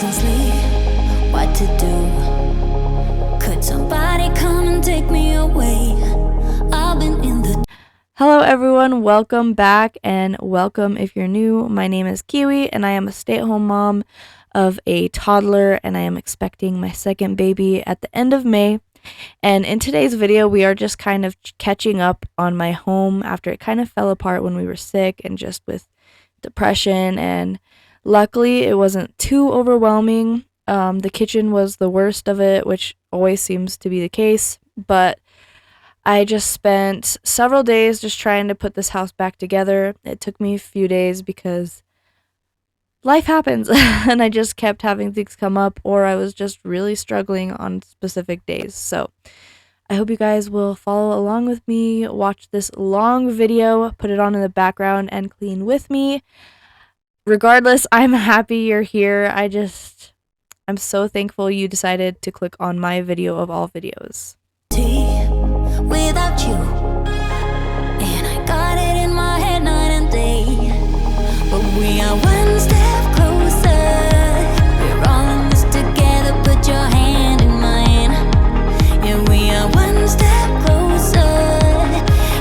doesn't sleep, what to do? Could somebody come and take me away? I've been in the... Hello everyone, welcome back, and welcome if you're new. My name is Kiwi and I am a stay-at-home mom of a toddler, and I am expecting my second baby at the end of May. And in today's video we are just kind of catching up on my home after it kind of fell apart when we were sick and just with depression, and luckily it wasn't too overwhelming. The kitchen was the worst of it, which always seems to be the case, but I just spent several days just trying to put this house back together. It took me a few days because life happens and I just kept having things come up, or I was just really struggling on specific days. So I hope you guys will follow along with me, watch this long video, put it on in the background, and clean with me. Regardless, I'm happy you're here. I'm so thankful you decided to click on my video of all videos. Without you, and I got it in my head night and day, but we are one step closer. We're all in this together, put your hand in mine. Yeah, we are one step closer.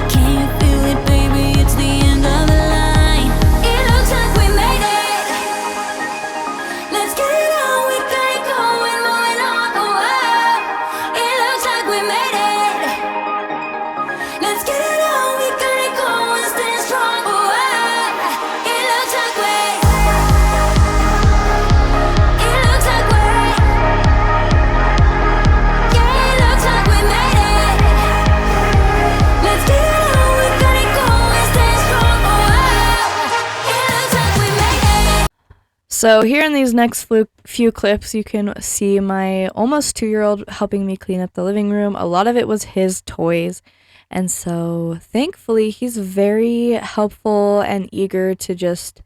Can you feel it, baby? It's the end of the line. It looks like we made it. Let's get it on, we got it going, moving on. Oh, it looks like we made it. Let's get it on, we got it going, stay strong. Oh, it looks like we. It looks like we. Yeah, it looks like we made it. Let's get it on, we got it going, stay strong. Oh, it looks like we made it. So here in these next few clips, you can see my almost 2-year-old helping me clean up the living room. A lot of it was his toys. And so thankfully he's very helpful and eager to just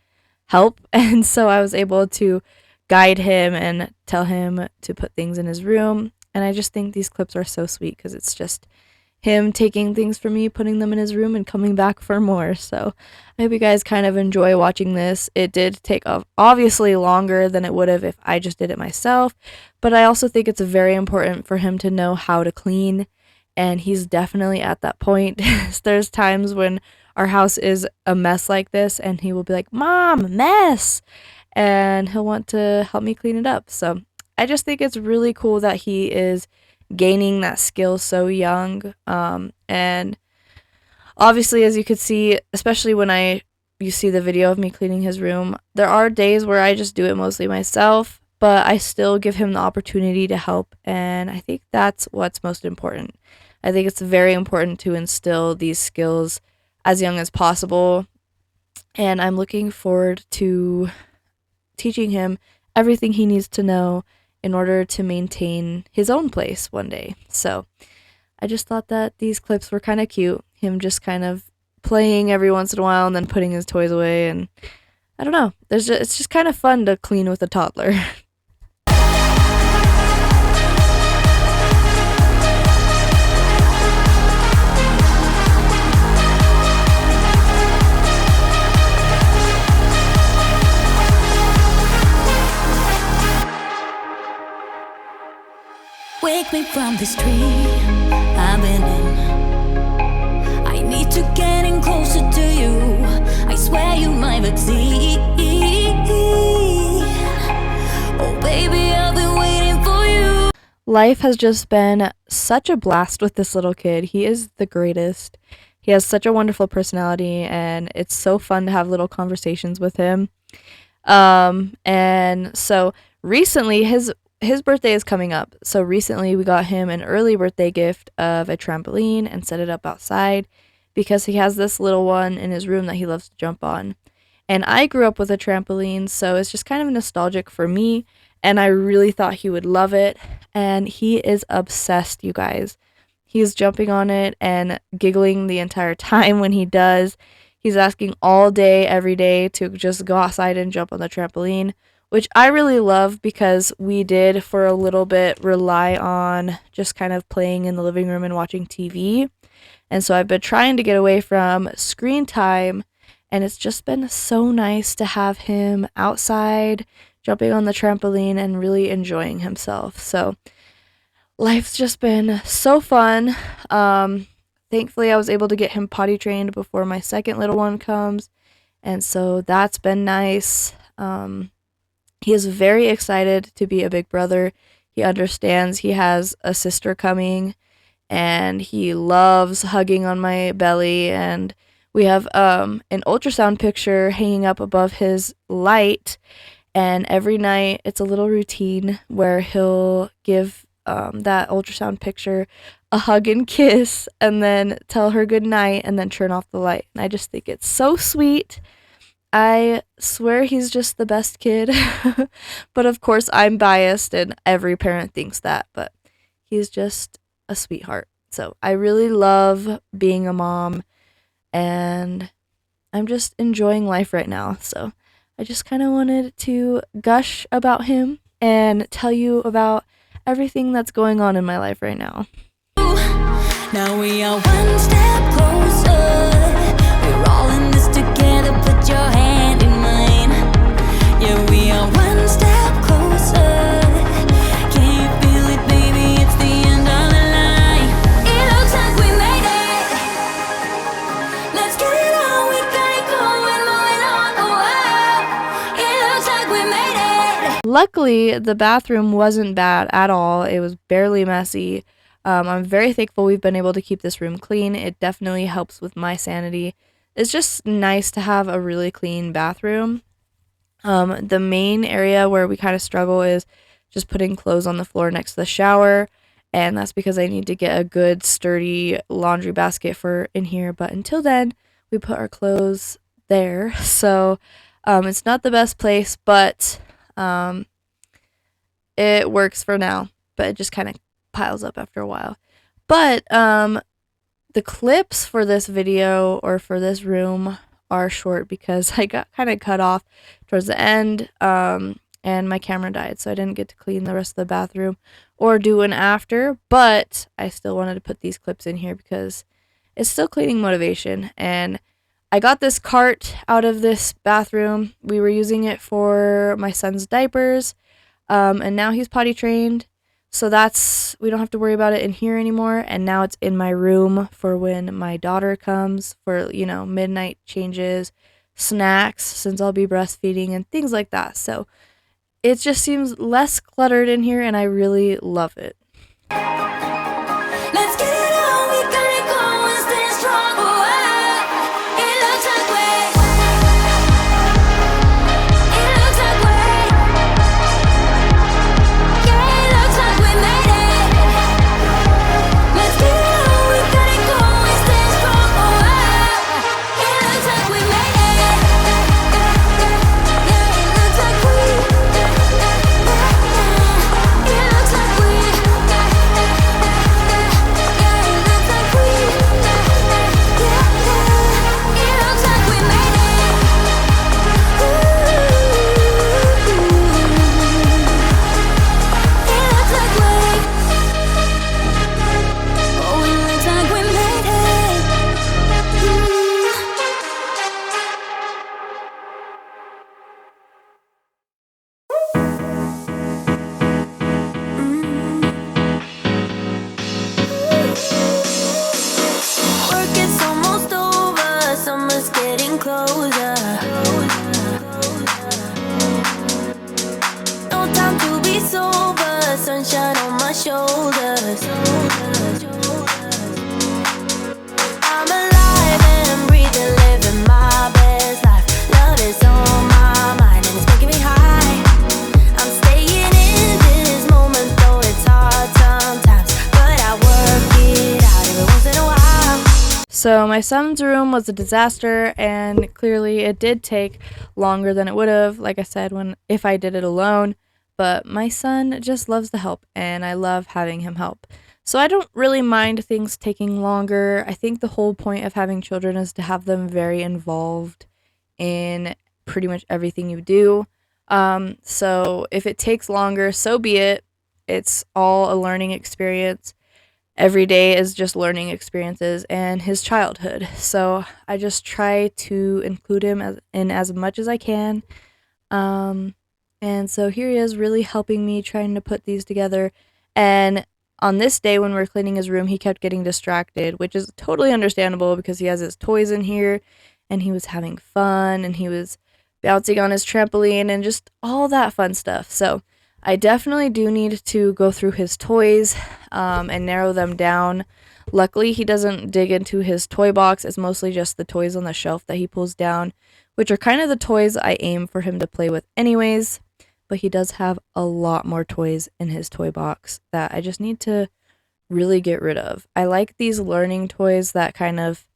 help. And so I was able to guide him and tell him to put things in his room. And I just think these clips are so sweet because it's just him taking things from me, putting them in his room, and coming back for more. So I hope you guys kind of enjoy watching this. It did take obviously longer than it would have if I just did it myself. But I also think it's very important for him to know how to clean. And he's definitely at that point. There's times when our house is a mess like this and he will be like, "Mom, mess!" And he'll want to help me clean it up. So I just think it's really cool that he is gaining that skill so young. And obviously, as you could see, especially when you see the video of me cleaning his room, there are days where I just do it mostly myself, but I still give him the opportunity to help. And I think that's what's most important. I think it's very important to instill these skills as young as possible, and I'm looking forward to teaching him everything he needs to know in order to maintain his own place one day. So I just thought that these clips were kind of cute, him just kind of playing every once in a while and then putting his toys away, and I don't know, it's just kind of fun to clean with a toddler. Wake me from this tree I've been in. I need to get in closer to you. I swear you my vaccine. Oh baby, I've been waiting for you. Life has just been such a blast with this little kid. He is the greatest. He has such a wonderful personality, and it's so fun to have little conversations with him. And so recently his birthday is coming up. So recently we got him an early birthday gift of a trampoline and set it up outside because he has this little one in his room that he loves to jump on. And I grew up with a trampoline, so it's just kind of nostalgic for me, and I really thought he would love it. And he is obsessed, you guys. He's jumping on it and giggling the entire time when he does. He's asking all day, every day to just go outside and jump on the trampoline, which I really love because we did for a little bit rely on just kind of playing in the living room and watching TV. And so I've been trying to get away from screen time, and it's just been so nice to have him outside jumping on the trampoline and really enjoying himself. So life's just been so fun. Thankfully, I was able to get him potty trained before my second little one comes, and so that's been nice. He is very excited to be a big brother. He understands he has a sister coming, and he loves hugging on my belly. And we have an ultrasound picture hanging up above his light, and every night it's a little routine where he'll give that ultrasound picture a hug and kiss, and then tell her good night, and then turn off the light. And I just think it's so sweet. I swear he's just the best kid. But of course, I'm biased, and every parent thinks that. But he's just a sweetheart. So I really love being a mom, and I'm just enjoying life right now. So I just kind of wanted to gush about him and tell you about everything that's going on in my life right now. Now we are one step closer. We're all in this together. Put your hand in mine. Yeah, we are one step closer. Can you feel it, baby? It's the end of the line. It looks like we made it. Let's get it on. We got it going, moving on. Oh, wow. It looks like we made it. Luckily, the bathroom wasn't bad at all. It was barely messy. I'm very thankful we've been able to keep this room clean. It definitely helps with my sanity. It's just nice to have a really clean bathroom. The main area where we kind of struggle is just putting clothes on the floor next to the shower, and that's because I need to get a good sturdy laundry basket for in here. But until then, we put our clothes there. So it's not the best place, but it works for now. But it just kind of piles up after a while. But the clips for this video or for this room are short because I got kind of cut off towards the end, and my camera died, so I didn't get to clean the rest of the bathroom or do an after. But I still wanted to put these clips in here because it's still cleaning motivation. And I got this cart out of this bathroom. We were using it for my son's diapers, and now he's potty trained. So we don't have to worry about it in here anymore. And now it's in my room for when my daughter comes for, midnight changes, snacks, since I'll be breastfeeding and things like that. So it just seems less cluttered in here, and I really love it. Let's get it on. We got it going, stay strong. Oh, wow. It looks like yeah, it looks like we made it. Let's get it on. We got it going, stay strong. Oh, wow. It looks like we made it. Yeah, it looks like we. It looks like we. Work is almost over, summer's getting closer. No time to be sober, sunshine on my shoulders. I'm alive and breathing, living my best life. Love is on my mind and it's making me high. I'm staying in this moment, though it's hard sometimes, but I work it out every once in a while. So my son's room was a disaster, and clearly it did take longer than it would have, like I said, if I did it alone. But my son just loves to help, and I love having him help. So I don't really mind things taking longer. I think the whole point of having children is to have them very involved in pretty much everything you do. So if it takes longer, so be it. It's all a learning experience. Every day is just learning experiences and his childhood. So I just try to include him in as much as I can. And so here he is really helping me trying to put these together. And on this day when we were cleaning his room, he kept getting distracted, which is totally understandable because he has his toys in here and he was having fun and he was bouncing on his trampoline and just all that fun stuff. So I definitely do need to go through his toys and narrow them down. Luckily, he doesn't dig into his toy box. It's mostly just the toys on the shelf that he pulls down, which are kind of the toys I aim for him to play with anyways. But he does have a lot more toys in his toy box that I just need to really get rid of. I like these learning toys that kind of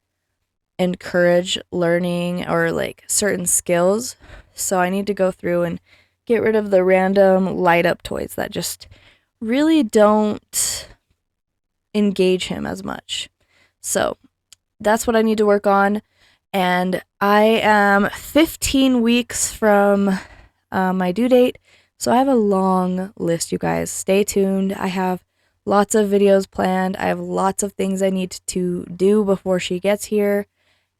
encourage learning or like certain skills. So I need to go through and get rid of the random light up toys that just really don't engage him as much. So that's what I need to work on. And I am 15 weeks from my due date. So I have a long list, you guys. Stay tuned. I have lots of videos planned. I have lots of things I need to do before she gets here.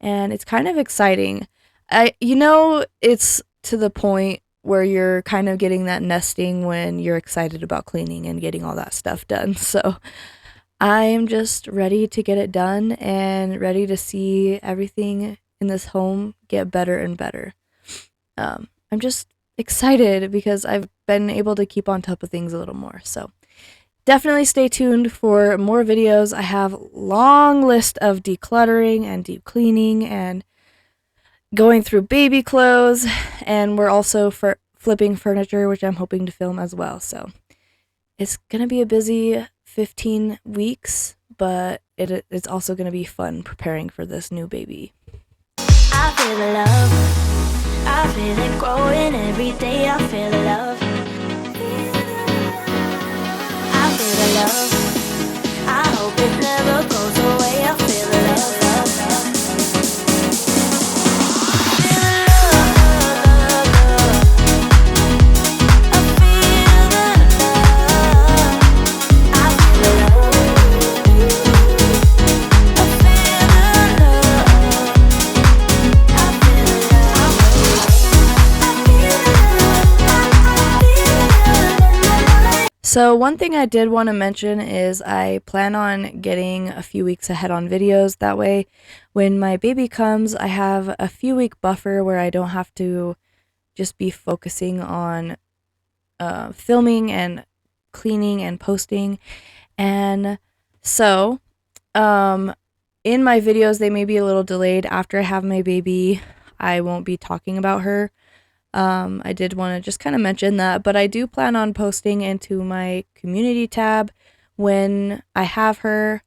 And it's kind of exciting. It's to the point where you're kind of getting that nesting when you're excited about cleaning and getting all that stuff done. So I am just ready to get it done and ready to see everything in this home get better and better. I'm just excited because I've been able to keep on top of things a little more. So definitely stay tuned for more videos. I have a long list of decluttering and deep cleaning and going through baby clothes, and we're also flipping furniture, which I'm hoping to film as well. So it's going to be a busy 15 weeks, but it's also going to be fun preparing for this new baby. I feel the love. I feel it growing every day. I feel the love. I feel the love. I hope it never goes away. I feel the love. So one thing I did want to mention is I plan on getting a few weeks ahead on videos. That way, when my baby comes, I have a few week buffer where I don't have to just be focusing on filming and cleaning and posting. And so, in my videos, they may be a little delayed. After I have my baby, I won't be talking about her. I did want to just kind of mention that, but I do plan on posting into my community tab when I have her.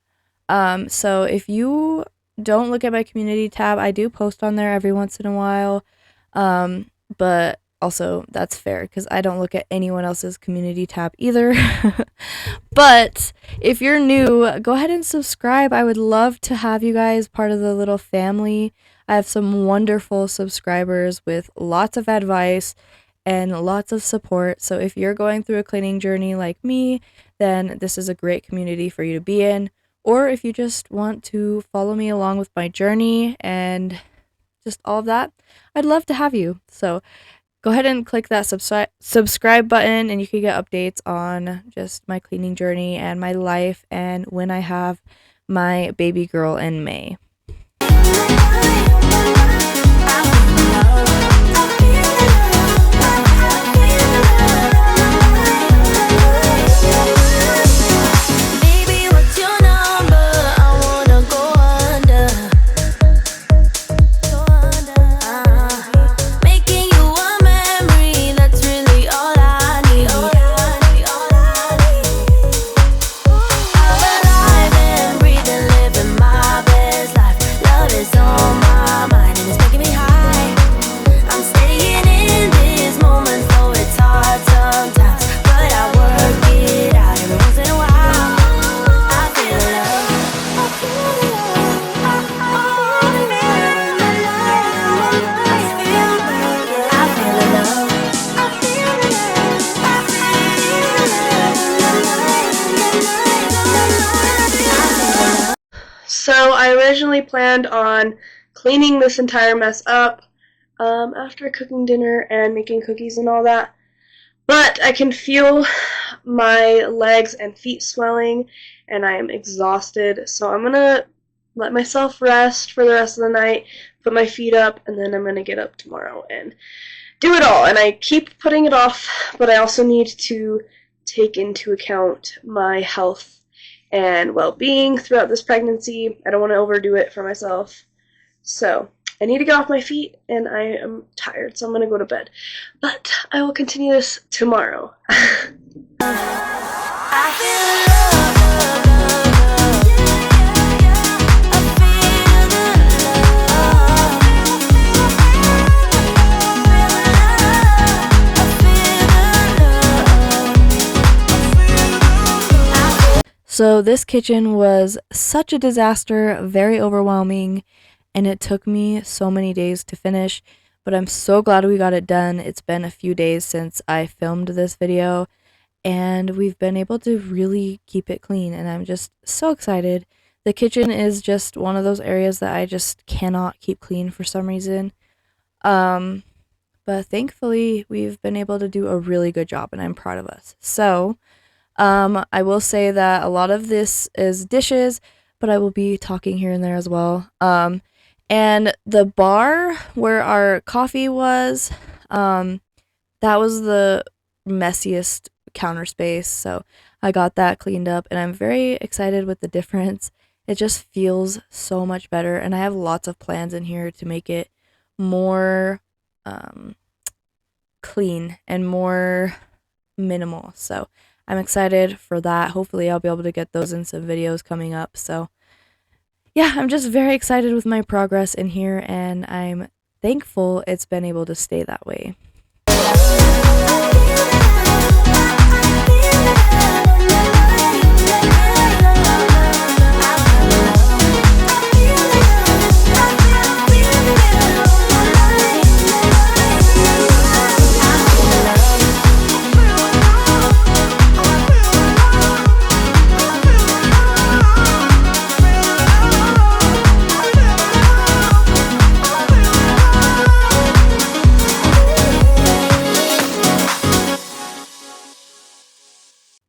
So if you don't look at my community tab, I do post on there every once in a while. But also that's fair because I don't look at anyone else's community tab either. But if you're new, go ahead and subscribe. I would love to have you guys part of the little family. I have some wonderful subscribers with lots of advice and lots of support. So if you're going through a cleaning journey like me, then this is a great community for you to be in. Or if you just want to follow me along with my journey and just all of that, I'd love to have you. So go ahead and click that subscribe button and you can get updates on just my cleaning journey and my life and when I have my baby girl in May. So I originally planned on cleaning this entire mess up after cooking dinner and making cookies and all that. But I can feel my legs and feet swelling, and I am exhausted, so I'm gonna let myself rest for the rest of the night, put my feet up, and then I'm gonna get up tomorrow and do it all. And I keep putting it off, but I also need to take into account my health and well-being throughout this pregnancy. I don't want to overdo it for myself. So I need to get off my feet, and I am tired, so I'm going to go to bed. But I will continue this tomorrow. So this kitchen was such a disaster, very overwhelming, and it took me so many days to finish, but I'm so glad we got it done. It's been a few days since I filmed this video, and we've been able to really keep it clean, and I'm just so excited. The kitchen is just one of those areas that I just cannot keep clean for some reason. But thankfully we've been able to do a really good job, and I'm proud of us. So, I will say that a lot of this is dishes, but I will be talking here and there as well. And the bar where our coffee was, that was the messiest counter space, so I got that cleaned up, and I'm very excited with the difference. It just feels so much better, and I have lots of plans in here to make it more clean and more minimal. So I'm excited for that. Hopefully I'll be able to get those in some videos coming up. So yeah, I'm just very excited with my progress in here, and I'm thankful it's been able to stay that way.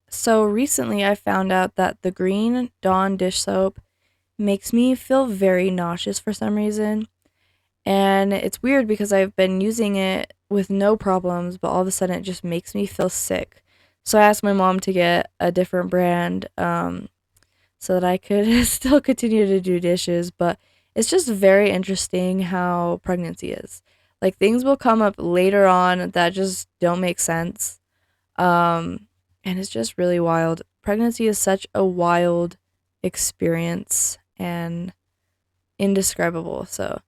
So recently I found out that the green Dawn dish soap makes me feel very nauseous for some reason. And it's weird because I've been using it with no problems, but all of a sudden it just makes me feel sick. So I asked my mom to get a different brand so that I could still continue to do dishes. But it's just very interesting how pregnancy is. Like, things will come up later on that just don't make sense. And it's just really wild. Pregnancy is such a wild experience and indescribable. So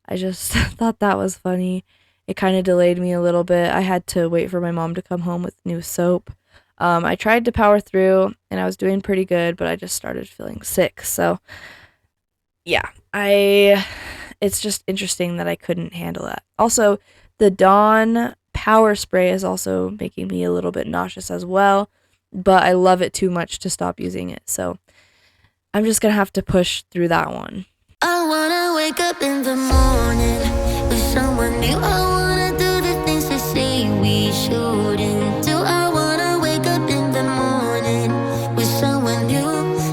I just thought that was funny. It kind of delayed me a little bit. I had to wait for my mom to come home with new soap. I tried to power through, and I was doing pretty good, but I just started feeling sick. So yeah, it's just interesting that I couldn't handle that. Also, the Dawn power spray is also making me a little bit nauseous as well, but I love it too much to stop using it. So I'm just gonna have to push through that one. I wanna wake up in the morning with someone new. I wanna do the things they say we shouldn't do. I wanna wake up in the morning with someone new.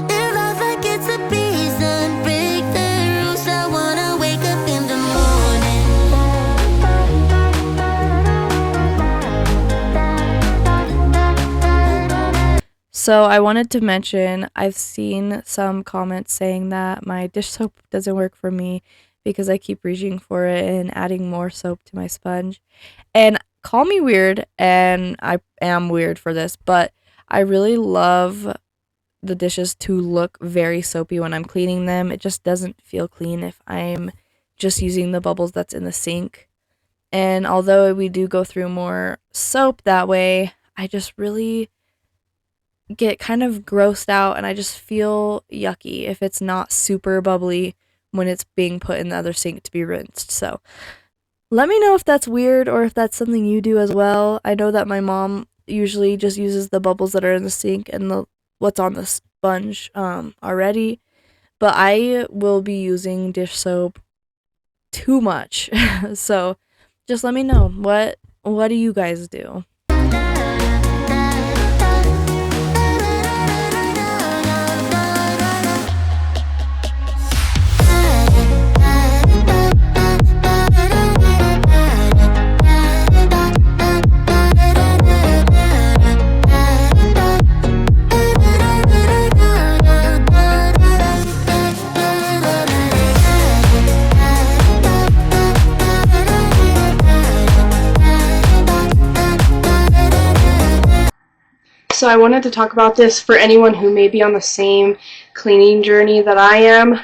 Live life like it's a piece and break the rules. I wanna wake up in the morning. So I wanted to mention, I've seen some comments saying that my dish soap doesn't work for me because I keep reaching for it and adding more soap to my sponge. And call me weird, and I am weird for this, but I really love the dishes to look very soapy when I'm cleaning them. It just doesn't feel clean if I'm just using the bubbles that's in the sink. And although we do go through more soap that way, I just really get kind of grossed out, and I just feel yucky if it's not super bubbly when it's being put in the other sink to be rinsed. So let me know if that's weird or if that's something you do as well. I know that my mom usually just uses the bubbles that are in the sink and the what's on the sponge already, but I will be using dish soap too much. So just let me know, what do you guys do? So I wanted to talk about this for anyone who may be on the same cleaning journey that I am.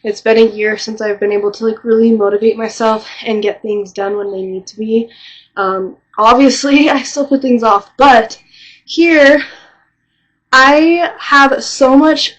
It's been a year since I've been able to like really motivate myself and get things done when they need to be. Obviously, I still put things off, but here I have so much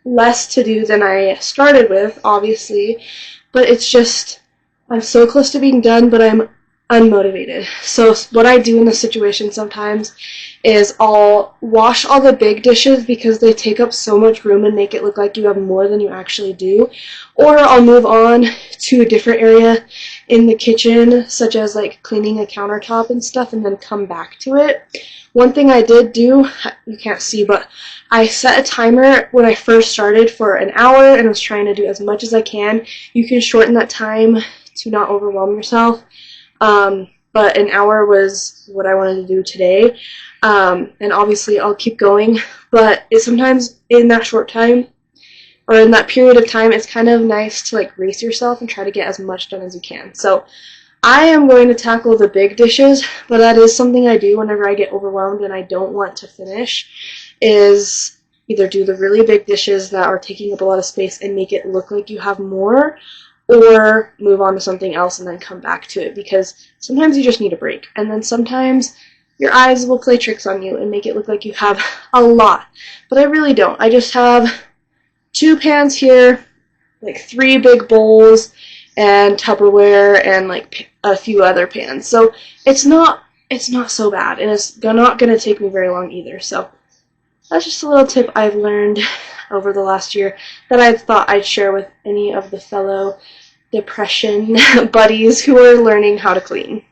less to do than I started with, obviously, but it's just I'm so close to being done, but I'm unmotivated. So what I do in this situation sometimes is I'll wash all the big dishes because they take up so much room and make it look like you have more than you actually do, or I'll move on to a different area in the kitchen, such as like cleaning a countertop and stuff, and then come back to it. One thing I did do, you can't see, but I set a timer when I first started for an hour and was trying to do as much as I can. You can shorten that time to not overwhelm yourself. But an hour was what I wanted to do today. And obviously I'll keep going, but sometimes in that short time, or in that period of time, it's kind of nice to like race yourself and try to get as much done as you can. So I am going to tackle the big dishes, but that is something I do whenever I get overwhelmed and I don't want to finish, is either do the really big dishes that are taking up a lot of space and make it look like you have more, or move on to something else and then come back to it, because sometimes you just need a break, and then sometimes your eyes will play tricks on you and make it look like you have a lot, but I really don't. I just have 2 pans here, like 3 big bowls, and Tupperware, and like a few other pans. So it's not so bad, and it's not going to take me very long either. So that's just a little tip I've learned over the last year that I thought I'd share with any of the fellow depression buddies who are learning how to clean.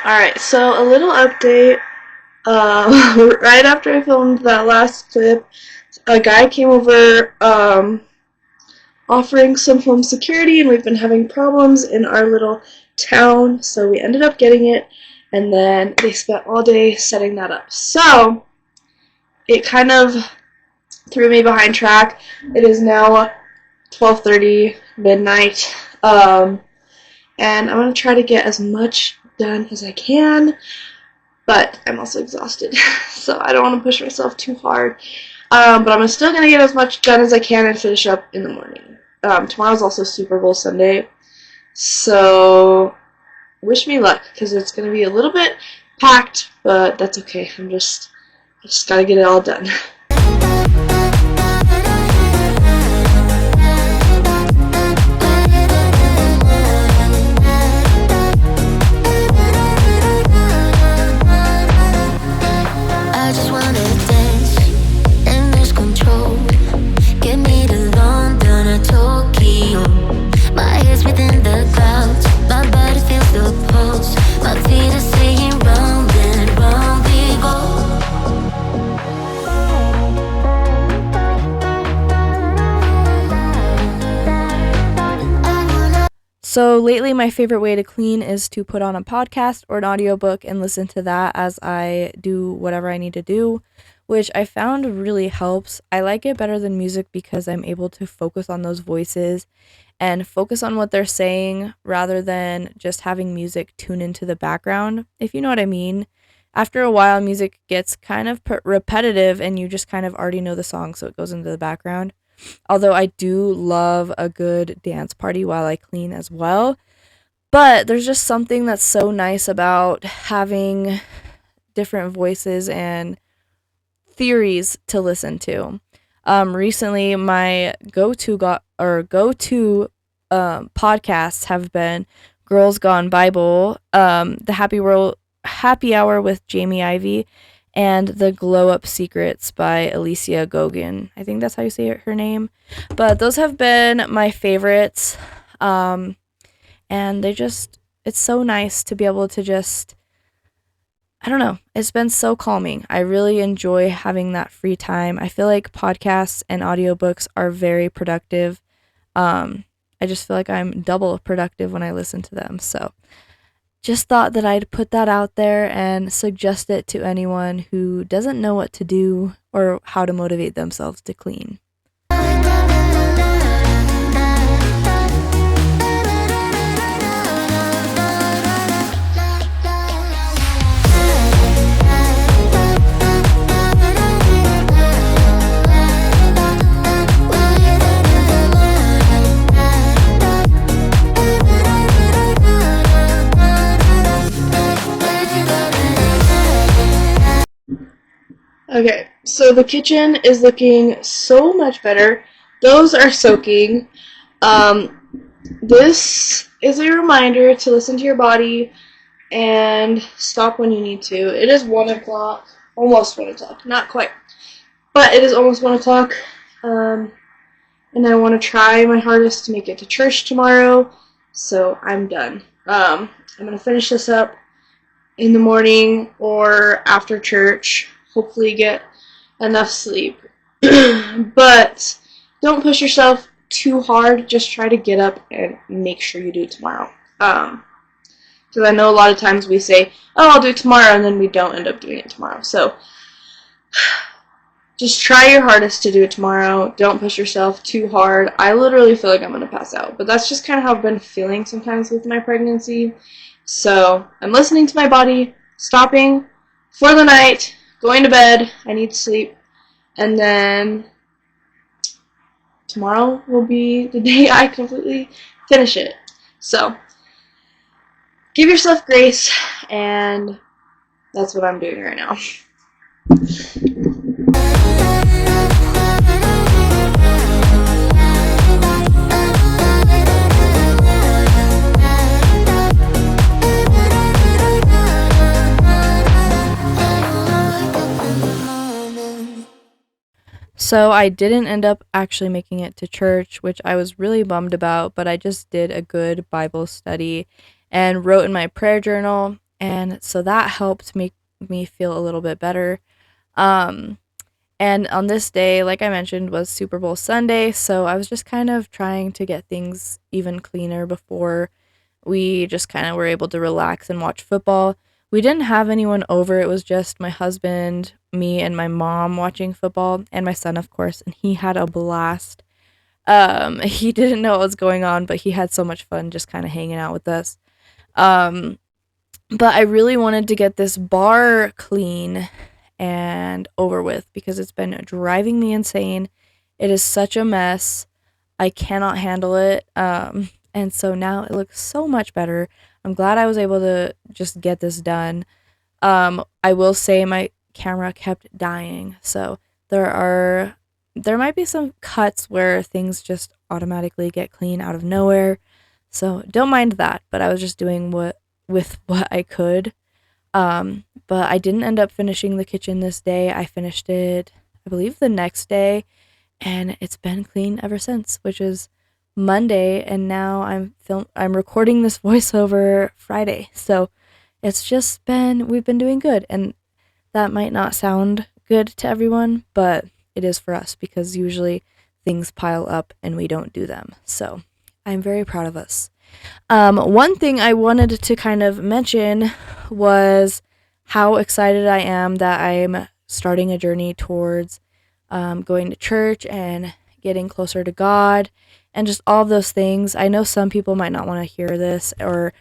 Alright, so a little update. Right after I filmed that last clip, a guy came over offering some home security, and we've been having problems in our little town, so we ended up getting it, and then they spent all day setting that up. So it kind of threw me behind track. It is now 12:30 midnight, and I'm going to try to get as much done as I can, but I'm also exhausted, so I don't want to push myself too hard, but I'm still going to get as much done as I can and finish up in the morning. Tomorrow's also Super Bowl Sunday, so wish me luck, because it's going to be a little bit packed, but that's okay. I just got to get it all done. So lately my favorite way to clean is to put on a podcast or an audiobook and listen to that as I do whatever I need to do, which I found really helps. I like it better than music because I'm able to focus on those voices and focus on what they're saying rather than just having music tune into the background, if you know what I mean. After a while, music gets kind of repetitive and you just kind of already know the song, so it goes into the background. Although I do love a good dance party while I clean as well. But there's just something that's so nice about having different voices and theories to listen to. Recently, my go-to podcasts have been Girls Gone Bible, the Happy Hour with Jamie Ivy, and the Glow Up Secrets by Alicia Gogan. I think that's how you say her name. But those have been my favorites. And it's so nice to be able to just, I don't know, it's been so calming. I really enjoy having that free time. I feel like podcasts and audiobooks are very productive. I just feel like I'm double productive when I listen to them. So just thought that I'd put that out there and suggest it to anyone who doesn't know what to do or how to motivate themselves to clean. Okay, so the kitchen is looking so much better. Those are soaking. This is a reminder to listen to your body and stop when you need to. It is 1 o'clock, almost 1 o'clock, not quite, but it is almost 1 o'clock, and I want to try my hardest to make it to church tomorrow, so I'm done. I'm going to finish this up in the morning or after church, hopefully get enough sleep. But don't push yourself too hard, just try to get up and make sure you do it tomorrow. Because I know a lot of times we say, oh, I'll do it tomorrow, and then we don't end up doing it tomorrow. So just try your hardest to do it tomorrow. Don't push yourself too hard. I literally feel like I'm going to pass out, but that's just kind of how I've been feeling sometimes with my pregnancy. So I'm listening to my body, stopping for the night, going to bed. I need sleep. And then tomorrow will be the day I completely finish it. So give yourself grace, and that's what I'm doing right now. So I didn't end up actually making it to church, which I was really bummed about, but I just did a good Bible study and wrote in my prayer journal, and so that helped make me feel a little bit better. Um, and on this day, like I mentioned, was Super Bowl Sunday, so I was just kind of trying to get things even cleaner before we just kind of were able to relax and watch football. We didn't have anyone over. It was just my husband, me, and my mom watching football, and my son, of course, and he had a blast. He didn't know what was going on, but he had so much fun just kind of hanging out with us. Um, but I really wanted to get this bar clean and over with because it's been driving me insane. It is such a mess. I cannot handle it. And so now it looks so much better. I'm glad I was able to just get this done. I will say my camera kept dying, so there might be some cuts where things just automatically get clean out of nowhere. So don't mind that, but I was just doing what I could. But I didn't end up finishing the kitchen this day. I finished it, I believe, the next day, and it's been clean ever since, which is Monday, and now I'm recording this voiceover Friday. So we've been doing good, and that might not sound good to everyone, but it is for us because usually things pile up and we don't do them. So I'm very proud of us. One thing I wanted to kind of mention was how excited I am that I'm starting a journey towards going to church and getting closer to God and just all of those things. I know some people might not want to hear this, or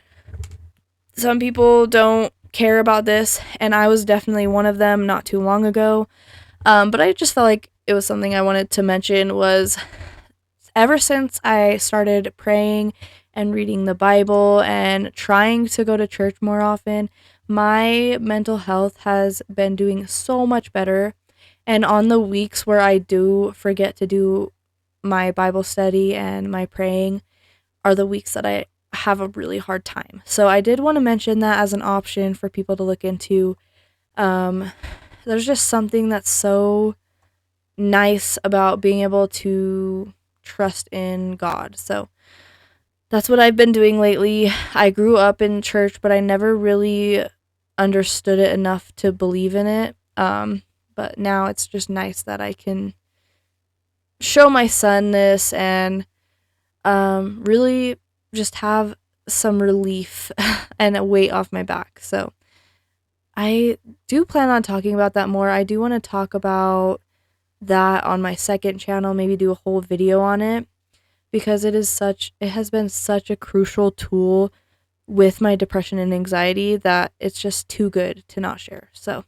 some people don't care about this, and I was definitely one of them not too long ago. But I just felt like it was something I wanted to mention was ever since I started praying and reading the Bible and trying to go to church more often, my mental health has been doing so much better. And on the weeks where I do forget to do my Bible study and my praying are the weeks that I have a really hard time. So I did want to mention that as an option for people to look into. There's just something that's so nice about being able to trust in God. So that's what I've been doing lately. I grew up in church, but I never really understood it enough to believe in it. But now it's just nice that I can show my son this and really just have some relief and a weight off my back. So I do plan on talking about that more. I do want to talk about that on my second channel, maybe do a whole video on it because it has been such a crucial tool with my depression and anxiety that it's just too good to not share. So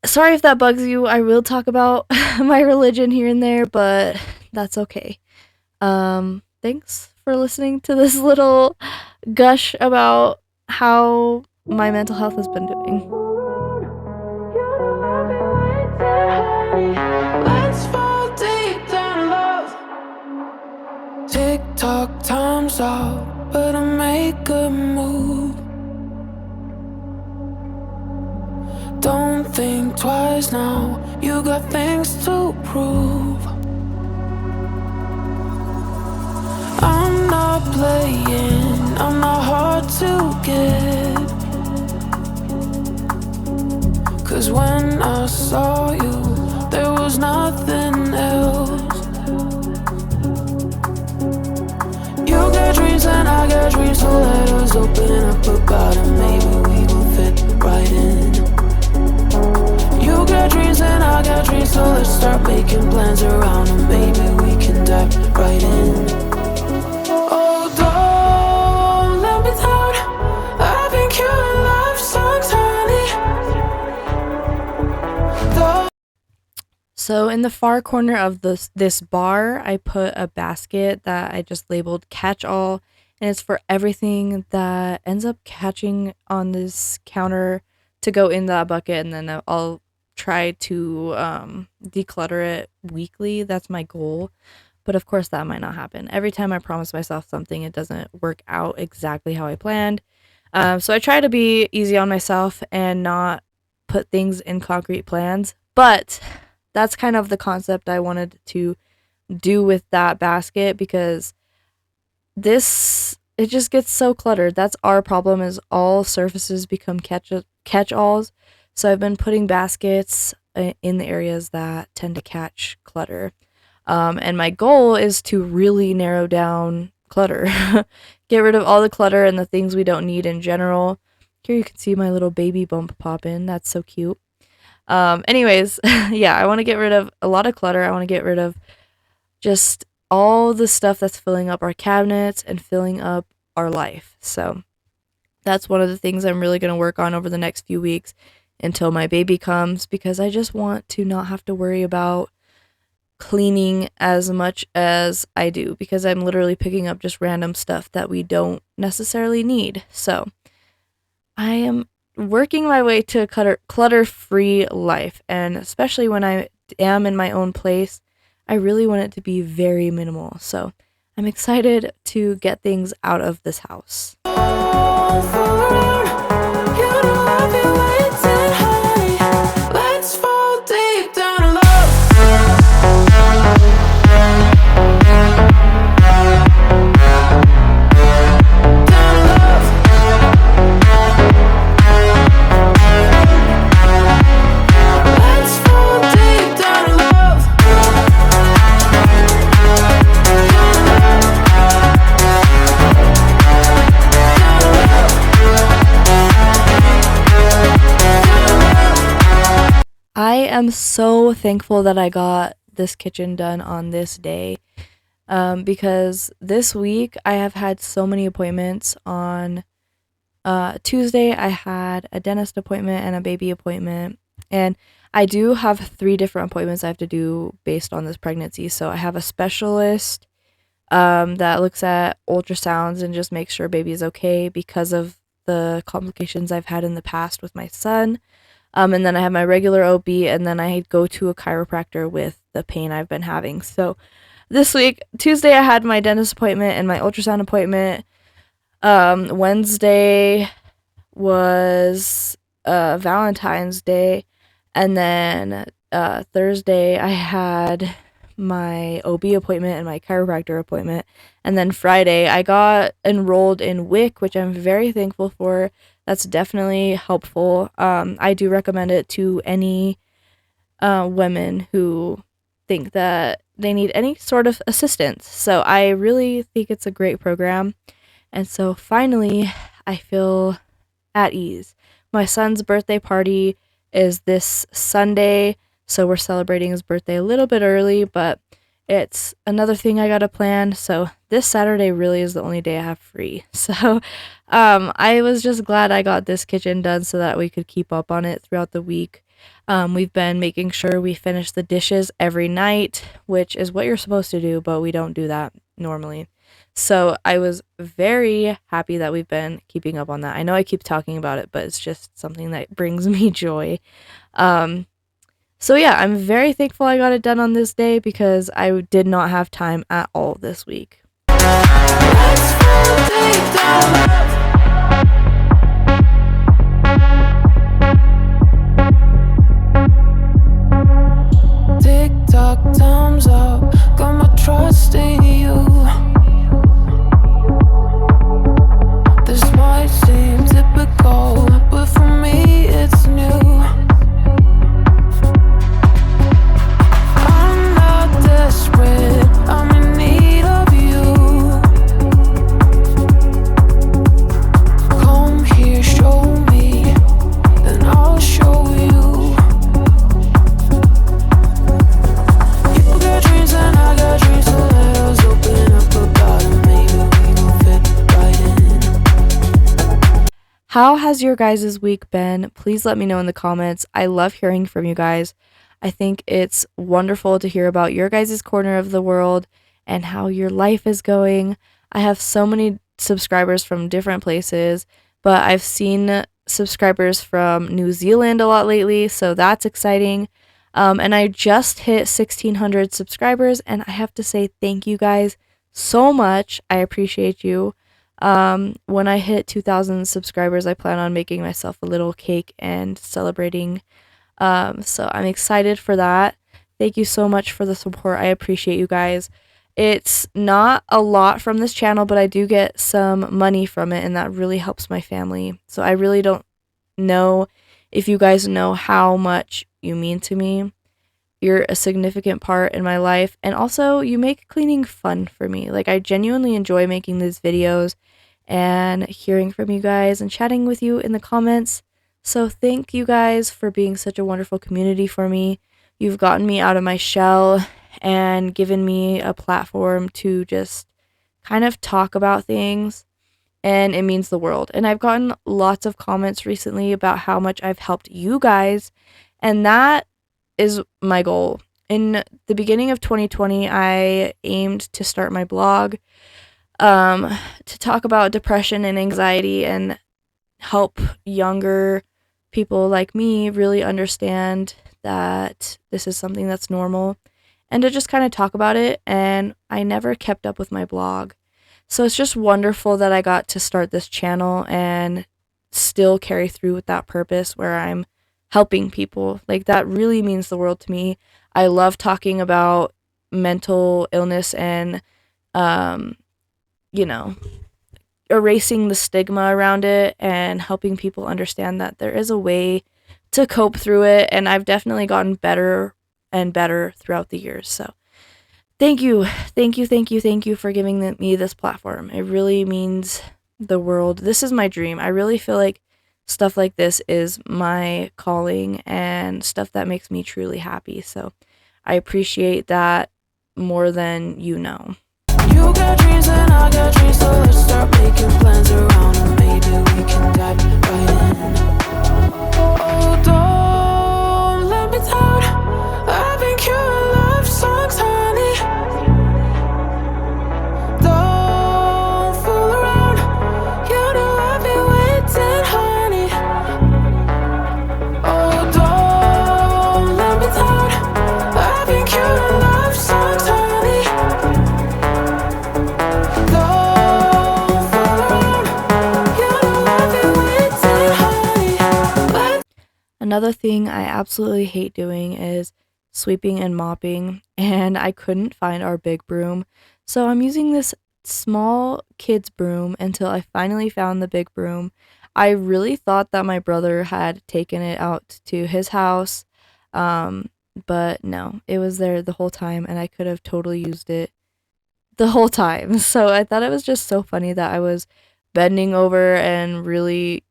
sorry if that bugs you. I will talk about my religion here and there, but that's okay. Thanks for listening to this little gush about how my mental health has been doing. Let's fall deep down in love. Tick tock, time's out, but I make a move. Don't think twice now, you got things to prove. I'm not playing, I'm not hard to get. 'Cause when I saw you, there was nothing else. You got dreams and I got dreams, so let us open up about it. Maybe we will fit right in. You got dreams and I got dreams, so let's start making plans around them. Maybe we can dive right in. Oh, don't let me down, I've been killing love songs, honey. So in the far corner of this bar, I put a basket that I just labeled catch all, and it's for everything that ends up catching on this counter to go in that bucket, and then I'll try to declutter it weekly. That's my goal. But of course that might not happen. Every time I promise myself something, it doesn't work out exactly how I planned. So I try to be easy on myself and not put things in concrete plans. But that's kind of the concept I wanted to do with that basket because it just gets so cluttered. That's our problem, is all surfaces become catch-alls. So I've been putting baskets in the areas that tend to catch clutter. And my goal is to really narrow down clutter. Get rid of all the clutter and the things we don't need in general. Here you can see my little baby bump pop in. That's so cute. Anyways, yeah, I want to get rid of a lot of clutter. I want to get rid of just all the stuff that's filling up our cabinets and filling up our life. So that's one of the things I'm really going to work on over the next few weeks until my baby comes, because I just want to not have to worry about cleaning as much as I do, because I'm literally picking up just random stuff that we don't necessarily need. So I am working my way to a clutter-free life, and especially when I am in my own place, I really want it to be very minimal. So I'm excited to get things out of this house. Let's fall deep down in love. Down in love. Let's fall deep down in love. I am so thankful that I got this kitchen done on this day, because this week I have had so many appointments. On Tuesday I had a dentist appointment and a baby appointment, And I do have 3 different appointments I have to do based on this pregnancy. So I have a specialist that looks at ultrasounds and just makes sure baby is okay because of the complications I've had in the past with my son. And then I have my regular OB, and then I go to a chiropractor with the pain I've been having. So this week, Tuesday, I had my dentist appointment and my ultrasound appointment. Wednesday was Valentine's Day, and then Thursday I had my OB appointment and my chiropractor appointment, and then Friday I got enrolled in WIC, which I'm very thankful for. That's definitely helpful. I do recommend it to any women who think that they need any sort of assistance. So I really think it's a great program. And so finally, I feel at ease. My son's birthday party is this Sunday, so we're celebrating his birthday a little bit early, but it's another thing I gotta plan. So this Saturday really is the only day I have free. So I was just glad I got this kitchen done so that we could keep up on it throughout the week. We've been making sure we finish the dishes every night, which is what you're supposed to do, but we don't do that normally. So I was very happy that we've been keeping up on that. I know I keep talking about it, but it's just something that brings me joy. So yeah, I'm very thankful I got it done on this day because I did not have time at all this week. Tick-tock, time's up. Got my trust in you. This might seem typical, but for me it's new. I'm not desperate, I'm in need of you. Come here, show me, then I'll show you. You got dreams and I got dreams, so let us open up about it. Maybe we will fit right in. How has your guys' week been? Please let me know in the comments. I love hearing from you guys. I think it's wonderful to hear about your guys' corner of the world and how your life is going. I have so many subscribers from different places, but I've seen subscribers from New Zealand a lot lately, so that's exciting. And I just hit 1,600 subscribers, and I have to say thank you guys so much. I appreciate you. When I hit 2,000 subscribers, I plan on making myself a little cake and celebrating. So I'm excited for that. Thank you so much for the support. I appreciate you guys. It's not a lot from this channel, but I do get some money from it, and that really helps my family. So I really don't know if you guys know how much you mean to me. You're a significant part in my life, and also you make cleaning fun for me. Like, I genuinely enjoy making these videos and hearing from you guys and chatting with you in the comments. So thank you guys for being such a wonderful community for me. You've gotten me out of my shell and given me a platform to just kind of talk about things, and it means the world. And I've gotten lots of comments recently about how much I've helped you guys, and that is my goal. In the beginning of 2020, I aimed to start my blog to talk about depression and anxiety and help younger people like me really understand that this is something that's normal, and to just kind of talk about it. And I never kept up with my blog. So it's just wonderful that I got to start this channel and still carry through with that purpose where I'm helping people. Like, that really means the world to me. I love talking about mental illness and, erasing the stigma around it and helping people understand that there is a way to cope through it. And I've definitely gotten better and better throughout the years. So thank you for giving me this platform. It really means the world. This is my dream. I really feel like stuff like this is my calling and stuff that makes me truly happy. So I appreciate that more than you know. You got dreams and I got dreams, so let's start making plans around and maybe we can dive right in. Oh, Another thing I absolutely hate doing is sweeping and mopping, and I couldn't find our big broom. So I'm using this small kid's broom until I finally found the big broom. I really thought that my brother had taken it out to his house, um, but no, it was there the whole time, and I could have totally used it the whole time. So I thought it was just so funny that I was bending over and really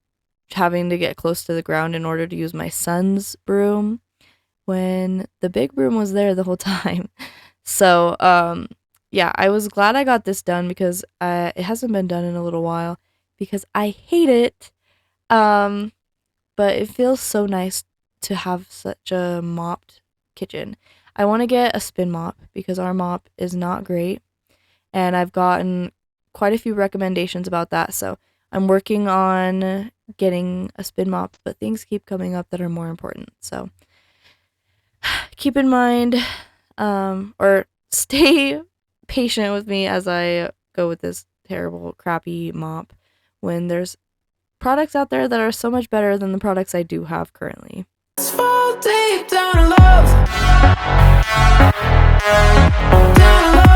having to get close to the ground in order to use my son's broom when the big broom was there the whole time. So, yeah, I was glad I got this done because it hasn't been done in a little while because I hate it. Um, but it feels so nice to have such a mopped kitchen. I want to get a spin mop because our mop is not great, and I've gotten quite a few recommendations about that. So I'm working on getting a spin mop, but things keep coming up that are more important. So keep in mind, or stay patient with me as I go with this terrible, crappy mop when there's products out there that are so much better than the products I do have currently. Let's fall deep down in love. Down in love.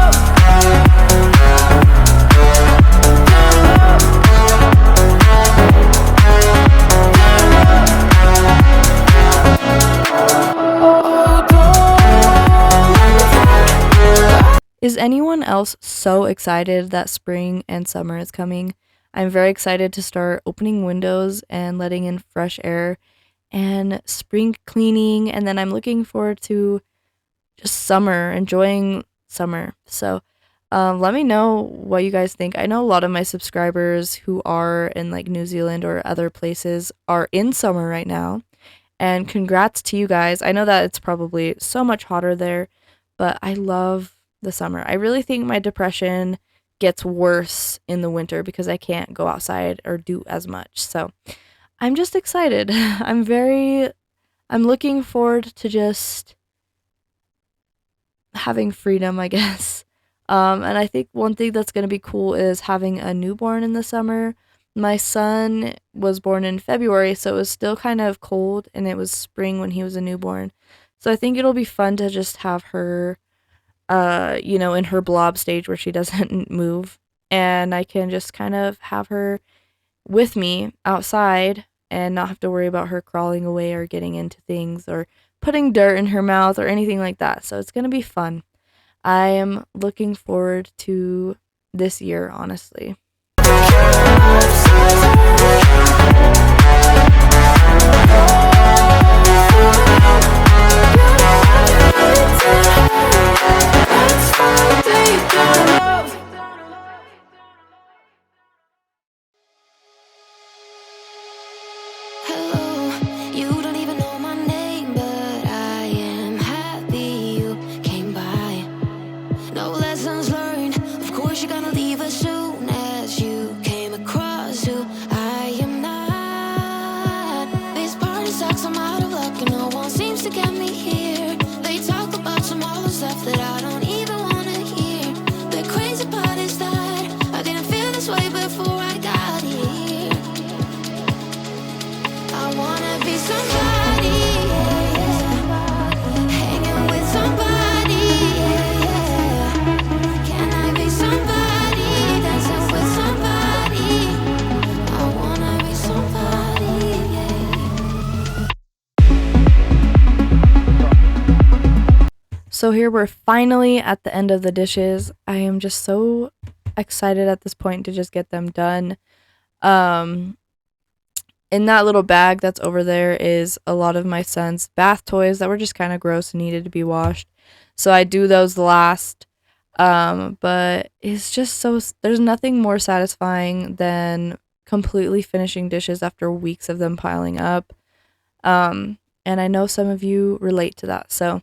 Is anyone else so excited that spring and summer is coming? I'm very excited to start opening windows and letting in fresh air and spring cleaning, and then I'm looking forward to just summer, enjoying summer. So, let me know what you guys think. I know a lot of my subscribers who are in like New Zealand or other places are in summer right now, and congrats to you guys. I know that it's probably so much hotter there, but I love the summer. I really think my depression gets worse in the winter because I can't go outside or do as much. So I'm just excited. I'm looking forward to just having freedom, I guess. And I think one thing that's going to be cool is having a newborn in the summer. My son was born in February, so it was still kind of cold, and it was spring when he was a newborn. So I think it'll be fun to just have her, in her blob stage where she doesn't move, and I can just kind of have her with me outside and not have to worry about her crawling away or getting into things or putting dirt in her mouth or anything like that. So it's going to be fun. I am looking forward to this year, honestly. Hello, you don't even know my name, but I am happy you came by. No lessons learned, of course you're gonna leave as soon as you came across who I am not. This party sucks, I'm out of luck, and no one seems to get me here. They talk about some other stuff that I don't even wanna hear. The crazy part is that I didn't feel this way before I got here. I wanna be somebody, hanging with somebody, Can I be somebody, dancing with somebody? I wanna be somebody, So here we're finally at the end of the dishes. I am just so excited at this point to just get them done. In that little bag that's over there is a lot of my son's bath toys that were just kind of gross and needed to be washed. So I do those last. But it's just there's nothing more satisfying than completely finishing dishes after weeks of them piling up. And I know some of you relate to that. So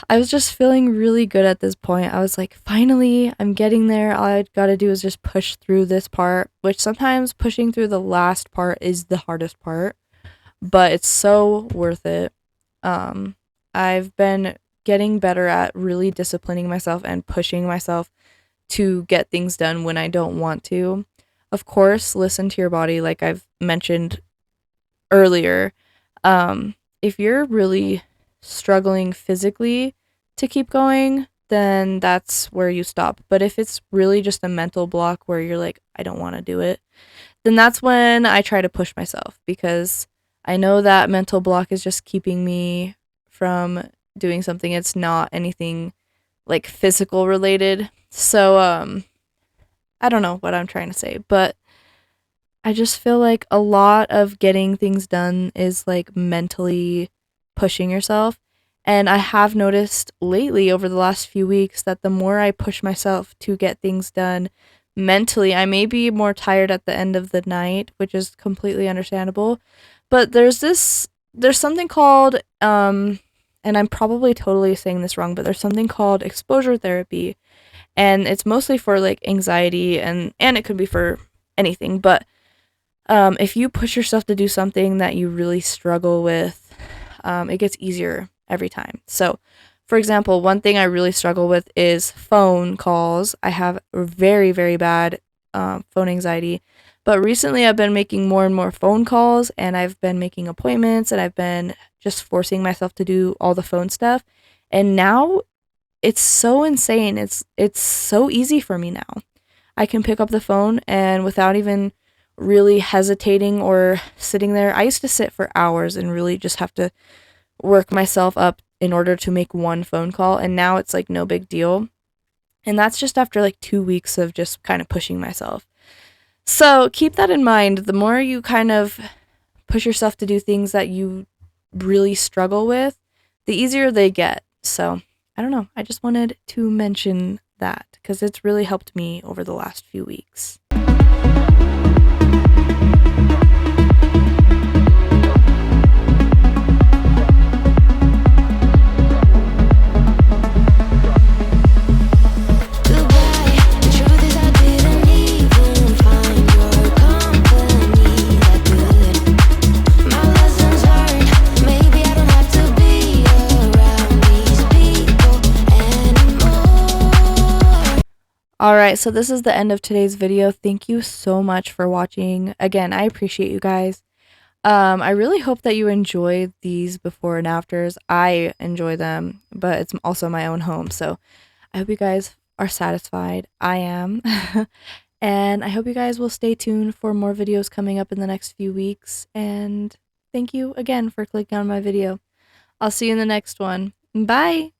I was just feeling really good at this point. I was like, finally, I'm getting there. All I gotta do is just push through this part, which sometimes pushing through the last part is the hardest part, but it's so worth it. I've been getting better at really disciplining myself and pushing myself to get things done when I don't want to. Of course, listen to your body, like I've mentioned earlier. If you're really struggling physically to keep going, then that's where you stop. But if it's really just a mental block where you're like, I don't want to do it, then that's when I try to push myself, because I know that mental block is just keeping me from doing something. It's not anything like physical related. So, I don't know what I'm trying to say, but I just feel like a lot of getting things done is like mentally pushing yourself. And I have noticed lately over the last few weeks that the more I push myself to get things done mentally, I may be more tired at the end of the night, which is completely understandable. But there's something called, and I'm probably totally saying this wrong, but there's something called exposure therapy. And it's mostly for like anxiety, and it could be for anything, but if you push yourself to do something that you really struggle with, it gets easier every time. So, for example, one thing I really struggle with is phone calls. I have very, very bad phone anxiety. But recently, I've been making more and more phone calls, and I've been making appointments, and I've been just forcing myself to do all the phone stuff. And now it's so insane. It's so easy for me now. I can pick up the phone and without even really hesitating or sitting there. I used to sit for hours and really just have to work myself up in order to make one phone call, and now it's like no big deal. And that's just after like 2 weeks of just kind of pushing myself. So keep that in mind. The more you kind of push yourself to do things that you really struggle with, the easier they get. So I don't know. I just wanted to mention that because it's really helped me over the last few weeks. Alright, so this is the end of today's video. Thank you so much for watching. Again, I appreciate you guys. I really hope that you enjoy these before and afters. I enjoy them, but it's also my own home, so I hope you guys are satisfied. I am. And I hope you guys will stay tuned for more videos coming up in the next few weeks. And thank you again for clicking on my video. I'll see you in the next one. Bye!